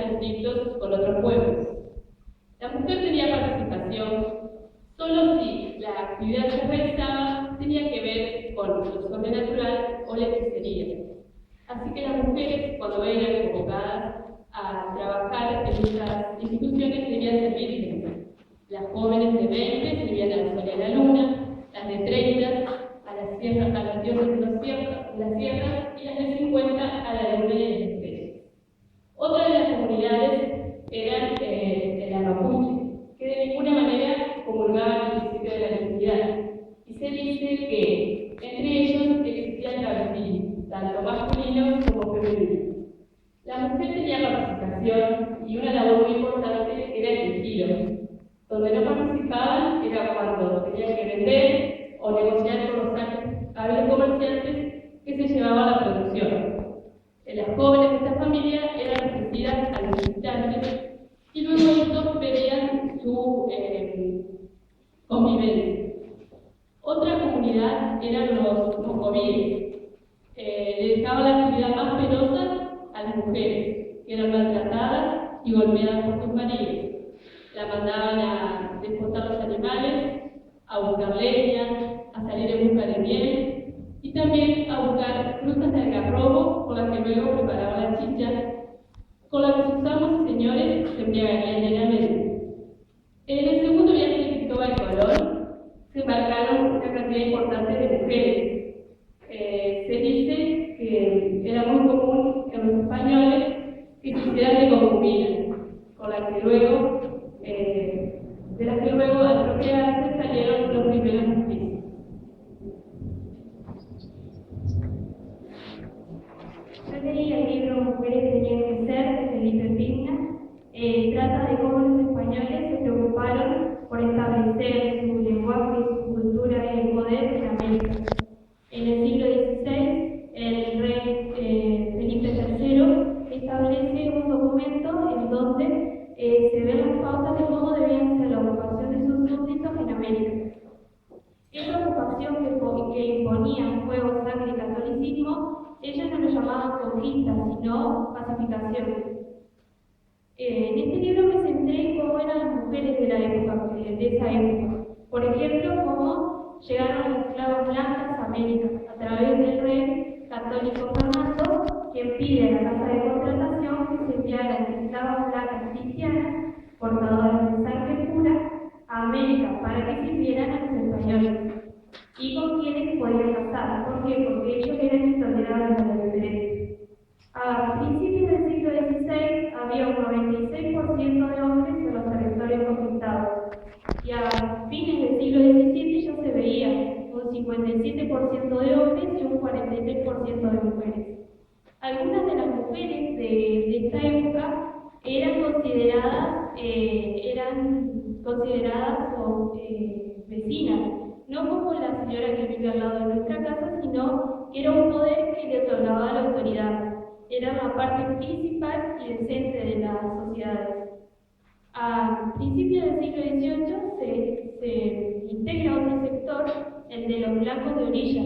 conflictos con otros pueblos. La mujer tenía participación solo si la actividad que realizaba tenía que ver con lo sobrenatural o la hechicería. Así que las mujeres, cuando eran convocadas a trabajar en estas instituciones, debían ser vírgenes. Las jóvenes de 20 servían al sol y a la luna, las de 30 a las dioses de las sierras y las de 50 a la luna y las estrellas. Otra de las comunidades eran la mapuche, que de ninguna manera comulgaban el principio de la virginidad. Y se dice que entre ellos existía el travestismo, tanto masculino como femenino. La mujer tenía capacitación y una labor muy importante era el giro. Donde no participaban era cuando tenían que vender o negociar con los hábiles comerciantes que se llevaban la producción. Las jóvenes de esta familia eran ofrecidas a los visitantes y luego estos veían su convivencia. Otra comunidad eran los mocovíes. Le dejaban la actividad más penosa a las mujeres, que eran maltratadas y golpeadas por sus maridos. La mandaban a despostar los animales, a buscar leña, a salir en busca de miel y también a buscar frutas de algarrobo con las que luego preparaban la chicha, con la que sus amos y señores se embriagarían llenamente. En el segundo viaje de Cristóbal Colón se embarcaron una cantidad importante de mujeres. Se dice que era muy común en los españoles que quisieran de concubinas, con las que luego de las que luego al procrearse salieron los primeros nupcias. Yo leí el libro Mujeres tenían que ser, de Felipe Pigna. Trata de cómo los españoles se preocuparon por establecer su lenguaje, su cultura y el poder en América. En el siglo XVI, el rey Felipe III establece un documento en donde se ven las pautas de cómo debían ser la ocupación de sus súbditos en América. Esta ocupación que imponía fuego, sangre y catolicismo, ellos no lo llamaban conquista, sino pacificación. En este libro me centré en cómo eran las mujeres de esa época. Por ejemplo, cómo llegaron las esclavas blancas a América a través del rey católico Fernando, quien pide a la casa de contratación que se enviaran esclavas blancas cristianas, portadoras de sangre pura, a América para que sirvieran a los españoles y con quienes podían casar. ¿Por qué? Porque ellos eran intolerables a la diferencia. A principios del siglo XVI había un 96% de hombres en los territorios conquistados y a fines del siglo XVII ya se veía un 57% de hombres y un 43% de mujeres. Algunas de las mujeres de esta época eran consideradas vecinas, no como la señora que vive al lado de nuestra casa, sino que era un poder que le otorgaba la autoridad. Era la parte principal y decente de las sociedades. A principios del siglo XVIII se integra otro sector, el de los blancos de orilla.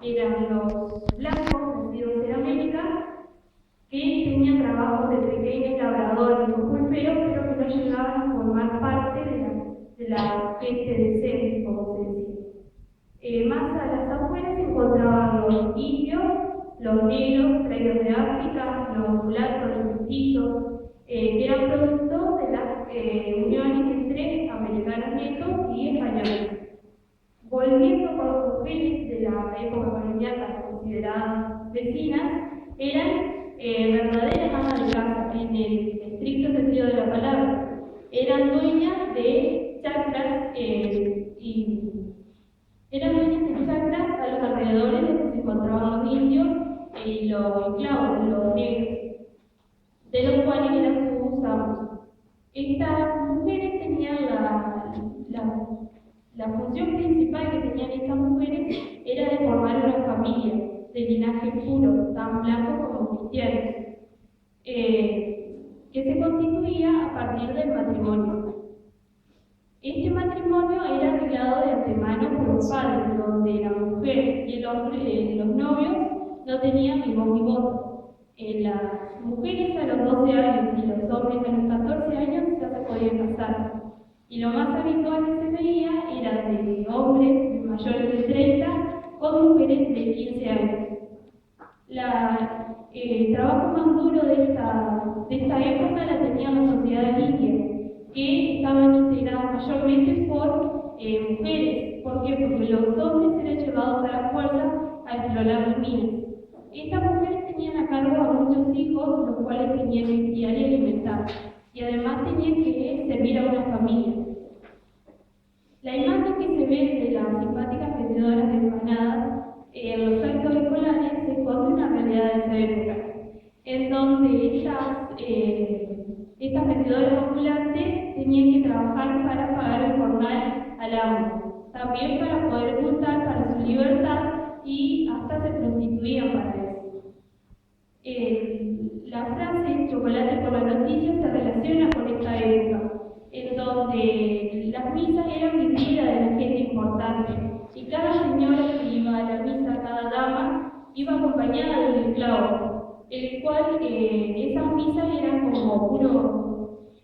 Eran los blancos nacidos en América que tenían trabajos de pequeños labradores o pulperos, pero que no llegaban a formar parte de la gente decente, como se decía. Más a las afueras se encontraban los indios, los negros traídos de África, los mulatos, los mestizos, que eran producto de las uniones entre americanos negros y españoles. Volviendo con las mujeres de la época colonial consideradas vecinas, eran verdaderas amas de casa, en el estricto sentido de la palabra. Eran dueñas de chacras a los alrededores de donde se encontraban los indios y los esclavos, los negros, de los cuales eran sus amos. Estas mujeres tenían la función principal que tenían estas mujeres era de formar una familia de linaje puro, tan blanco como cristiano, que se constituía a partir del matrimonio. Este matrimonio era arreglado de antemano por los padres, donde la mujer y el hombre, los novios, no tenían ni voz ni voto. Las mujeres a los 12 años y los hombres libertad. Y lo más habitual que se veía era de hombres mayores de 30 con mujeres de 15 años. El trabajo más duro de esta época la tenía la sociedad india, que estaban integradas mayormente por mujeres. ¿Por qué? Porque los hombres eran llevados a la fuerza a explorar las minas. Estas mujeres tenían a cargo a muchos hijos, los cuales tenían que criar y alimentar, y además tenían que servir a una familia. La imagen que se ve de las simpáticas vendedoras de empanadas en los actos escolares se esconde una realidad de esa época, en donde estas vendedoras ambulantes tenían que trabajar para pagar el jornal al amo, también para poder juntar para su libertad y hasta se prostituían para eso. La frase chocolate por la noticia se relaciona con esta época, en donde las misas eran vidrieras de la gente importante, y cada señora que iba a la misa, cada dama, iba acompañada de un esclavo, el cual esas misas eran como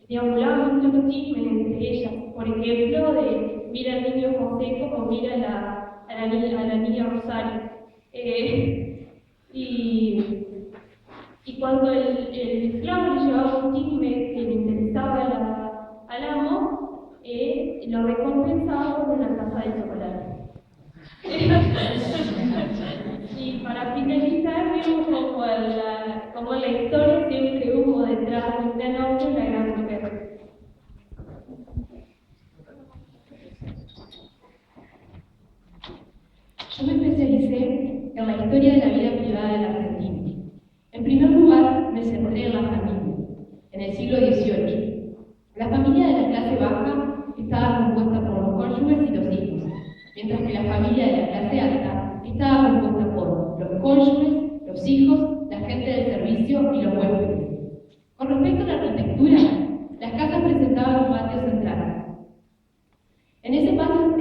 deambulaban muchos chismes entre ellas, por ejemplo, de mira al niño José como mira a la niña Rosario. Y cuando el esclavo le llevaba un chisme que le interesaba al amo, lo recompensaba con una taza de chocolate. Y para finalizar, vemos como la historia siempre hubo detrás de un gran hombre y una gran mujer. Yo me especialicé en la historia de la vida privada de la Argentina. En primer lugar, me centré en la familia, en el siglo XVIII. La familia de la clase baja estaba compuesta por los cónyuges y los hijos, mientras que la familia de la clase alta estaba compuesta por los cónyuges, los hijos, la gente del servicio y los huéspedes. Con respecto a la arquitectura, las casas presentaban un patio central. En ese patio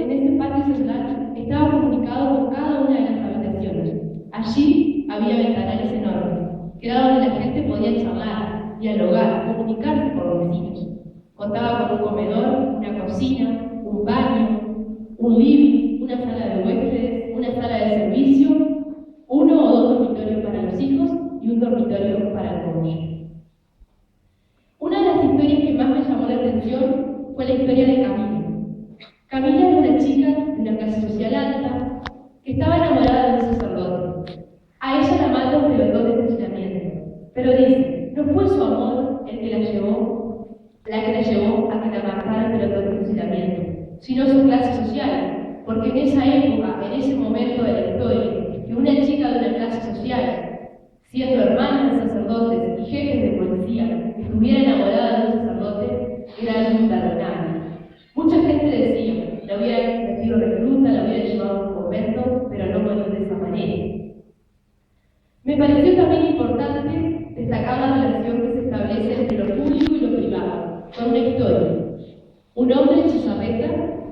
central estaba comunicado con cada una de las habitaciones. Allí había ventanales enormes, que era donde la gente podía charlar, dialogar, comunicarse por los vecinos. Contaba con un comedor, una cocina, un baño, un living, una sala de huéspedes, una sala de servicio, 1 o 2 dormitorios para los hijos y un dormitorio para el cónyuge. Una de las historias que más me llamó la atención fue la historia de Camila. Camila era una chica de una clase social alta que estaba enamorada de un sacerdote. A ella la mata un pelotón de fusilamiento, pero dice, no fue su amor el que la llevó a que la matara el pelotón de fusilamiento, sino su clase social, porque en esa época, en ese momento de la historia, que una chica de una clase social, siendo hermana de sacerdotes y jefes de policía, estuviera enamorada de un sacerdote, era algo imperdonable. Mucha gente decía, la hubiera metido recluta, la hubiera llevado a un convento, pero no morir de esa manera. Me pareció también importante destacar la relación que se establece entre lo público y lo privado, con una historia. Un hombre de Chizarreta,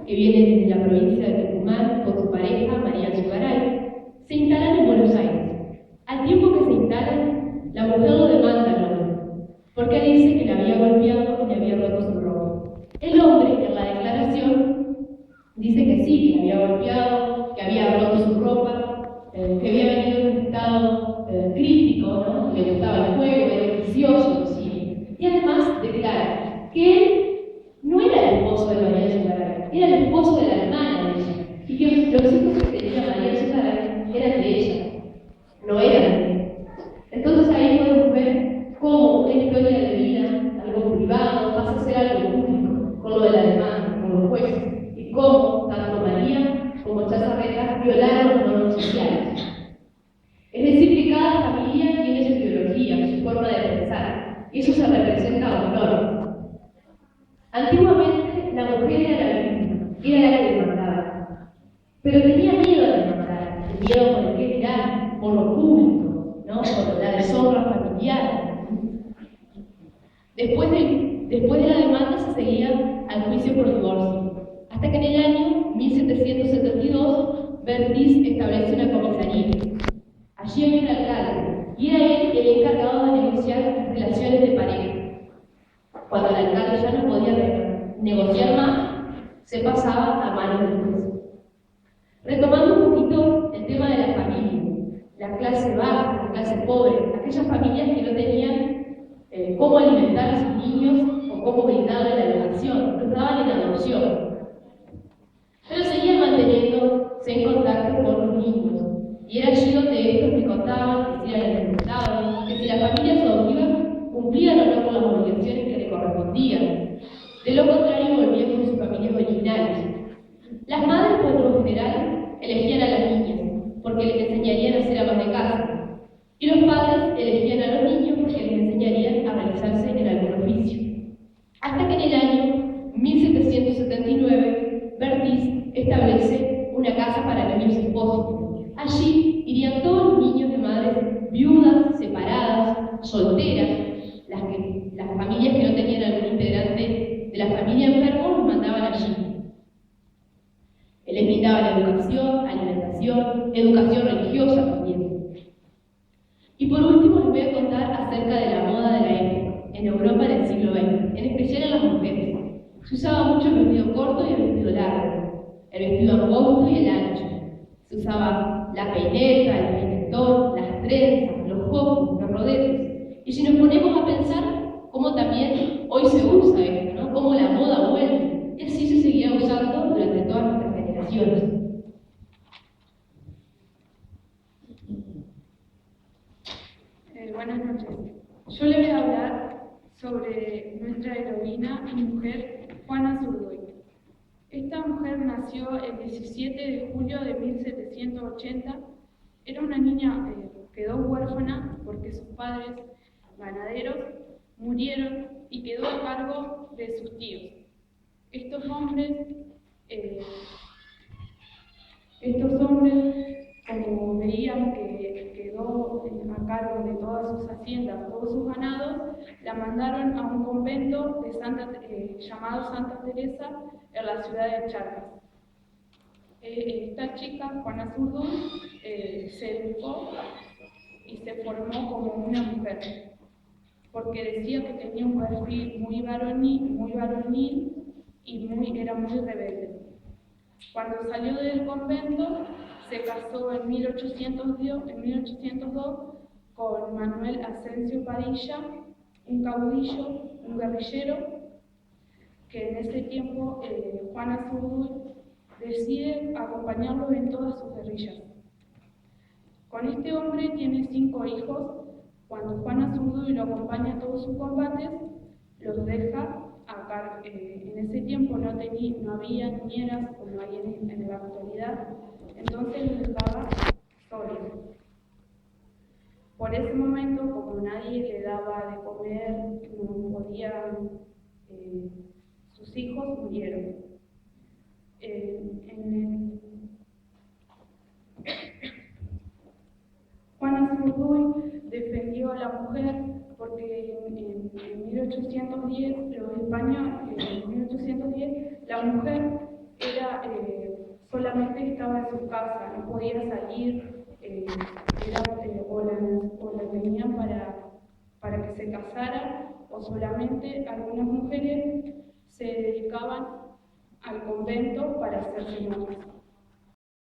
que viene desde la provincia de Tucumán con su pareja, María Chugaray, se instalan en Buenos Aires. Al tiempo que se instalan, la mujer lo demanda al hombre, porque dice que le había golpeado y le había roto su ropa. El hombre, en la declaración, dice que sí, que le había golpeado, que había roto su ropa, que había venido en un estado crítico, ¿no? Le gustaba el juego, era vicioso, sí. Y además declara que él no era el esposo de María Chugaray, era el esposo de la hermana de ella, y que los hijos que tenía María Chugaray eran de ella, no eran de él. Entonces ahí podemos ver cómo una historia de vida, algo privado, pasa a ser algo público, con lo de la demanda, con los jueces, y cómo tanto María como Chazarreta violaron los normas sociales. Es decir, que cada familia tiene su ideología, su forma de pensar, y eso se representa a los normas. Antiguamente, la mujer era la víctima, era la que demandaba, pero tenía miedo de demandar, miedo por el que dirán, por lo público, ¿no? Por la deshonra familiar. Después de la demanda se seguía al juicio por divorcio, hasta que en el año 1772 Bertis estableció una comisaría. Allí había un alcalde, y era él el encargado de negociar las relaciones de pareja. Cuando el alcalde ya no podía negociar más, se pasaba a manos del juez. Retomando un poquito el tema de la familia, la clase baja, la clase pobre, aquellas familias que no tenían cómo alimentar a sus niños o cómo brindarle la educación, los daban en adopción. Pero seguían manteniéndose en contacto con los niños, y era allí donde estos me contaban que si eran preguntados, que si las familias adoptivas cumplían o no con las obligaciones que le correspondían. De lo contrario, volvían con sus familias originales. Las madres, por lo general, elegían a las niñas, porque les enseñarían a ser amas de casa, y los padres elegían a los niños porque les enseñarían a realizarse en algún oficio. Hasta que en el año 1779, Bertis establece una casa para niños expósitos. Allí irían todos los niños de madres viudas, separadas, solteras. Las familias que no tenían algún integrante de la familia enfermo los mandaban allí. Él les brindaba la educación, alimentación, educación religiosa también. Y por último les voy a contar acerca de la moda de la época, en Europa del siglo XX, en especial en las mujeres. Se usaba mucho el vestido corto y el vestido largo, el vestido angosto y el ancho. Se usaba la peineta, el peinetón, las trenzas, los copos, los rodetes. Y si nos ponemos a pensar cómo también hoy se usa esto, ¿no? Cómo la moda vuelve. Y así se seguía usando durante todas nuestras generaciones. Buenas noches. Yo le voy a hablar sobre nuestra heroína y mujer, Juana Zurduy. Esta mujer nació el 17 de julio de 1780. Era una niña que quedó huérfana porque sus padres, ganaderos, murieron y quedó a cargo de sus tíos. Estos hombres, como veían que quedó a cargo de todas sus haciendas, todos sus ganados, la mandaron a un convento de llamado Santa Teresa en la ciudad de Charcas. Esta chica, Juana Zurduy, se educó y se formó como una mujer, porque decía que tenía un perfil muy varonil y era muy rebelde. Cuando salió del convento, se casó en 1802 con Manuel Asensio Padilla, un caudillo, un guerrillero, que en ese tiempo Juana Zurduy decide acompañarlo en todas sus guerrillas. Con este hombre tiene 5 hijos. Cuando Juana Zurduy lo acompaña en todos sus combates, los deja a cargo. En ese tiempo no había niñeras como hay en la actualidad, entonces los dejaba solos. Por ese momento, como nadie le daba de comer, no podían, sus hijos murieron. Juana Zurduy defendió a la mujer porque en 1810, los españoles, en 1810, la mujer solamente estaba en su casa, no podía salir, o la tenían para que se casara, o solamente algunas mujeres se dedicaban al convento para hacerse monjas.